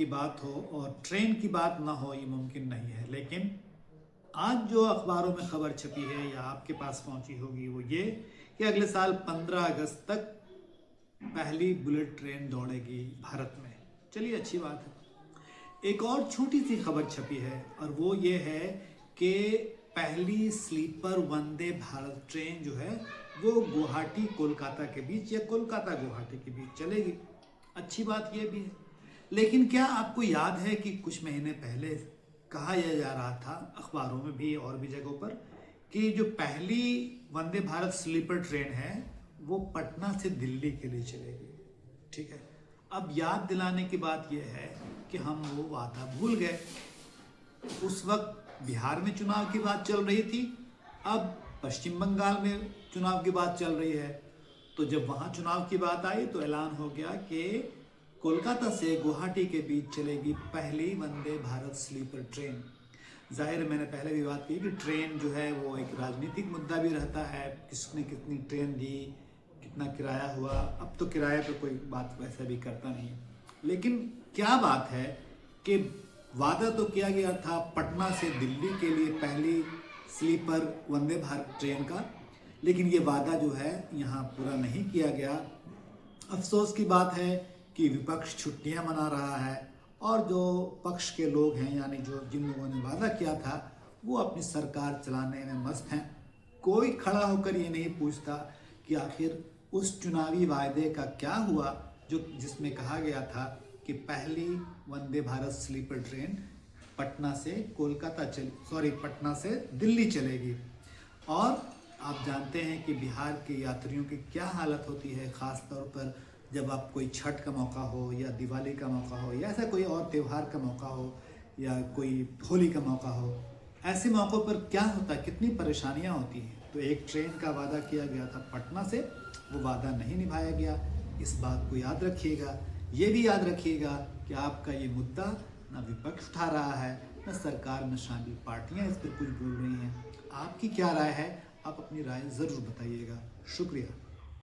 की बात हो और ट्रेन की बात ना हो, ये मुमकिन नहीं है। लेकिन आज जो अखबारों में खबर छपी है या आपके पास पहुंची होगी वो ये कि अगले साल 15 अगस्त तक पहली बुलेट ट्रेन दौड़ेगी भारत में। चलिए, अच्छी बात है। एक और छोटी सी खबर छपी है और वो ये है कि पहली स्लीपर वंदे भारत ट्रेन जो है वो गुवाहाटी कोलकाता के बीच या कोलकाता गुवाहाटी के बीच चलेगी। अच्छी बात ये भी है। लेकिन क्या आपको याद है कि कुछ महीने पहले कहा यह जा रहा था अखबारों में भी और भी जगहों पर कि जो पहली वंदे भारत स्लीपर ट्रेन है वो पटना से दिल्ली के लिए चलेगी। ठीक है, अब याद दिलाने की बात यह है कि हम वो वादा भूल गए। उस वक्त बिहार में चुनाव की बात चल रही थी, अब पश्चिम बंगाल में चुनाव की बात चल रही है। तो जब वहाँ चुनाव की बात आई तो ऐलान हो गया कि कोलकाता से गुवाहाटी के बीच चलेगी पहली वंदे भारत स्लीपर ट्रेन। जाहिर है, मैंने पहले भी बात की कि ट्रेन जो है वो एक राजनीतिक मुद्दा भी रहता है, किसने कितनी ट्रेन दी, कितना किराया हुआ। अब तो किराए पे कोई बात वैसे भी करता नहीं है। लेकिन क्या बात है कि वादा तो किया गया था पटना से दिल्ली के लिए पहली स्लीपर वंदे भारत ट्रेन का, लेकिन ये वादा जो है यहाँ पूरा नहीं किया गया। अफसोस की बात है कि विपक्ष छुट्टियां मना रहा है और जो पक्ष के लोग हैं, यानी जो जिन लोगों ने वादा किया था, वो अपनी सरकार चलाने में मस्त हैं। कोई खड़ा होकर ये नहीं पूछता कि आखिर उस चुनावी वायदे का क्या हुआ जो जिसमें कहा गया था कि पहली वंदे भारत स्लीपर ट्रेन पटना से पटना से दिल्ली चलेगी। और आप जानते हैं कि बिहार के यात्रियों की क्या हालत होती है, ख़ास तौर पर जब आप कोई छठ का मौका हो या दिवाली का मौका हो या ऐसा कोई और त्यौहार का मौका हो या कोई होली का मौका हो। ऐसे मौक़ों पर क्या होता है, कितनी परेशानियां होती हैं। तो एक ट्रेन का वादा किया गया था पटना से, वो वादा नहीं निभाया गया। इस बात को याद रखिएगा। ये भी याद रखिएगा कि आपका ये मुद्दा न विपक्ष उठा रहा है, न सरकार में शामिल पार्टियां इस पर कुछ बोल रही हैं। आपकी क्या राय है? आप अपनी राय ज़रूर बताइएगा। शुक्रिया।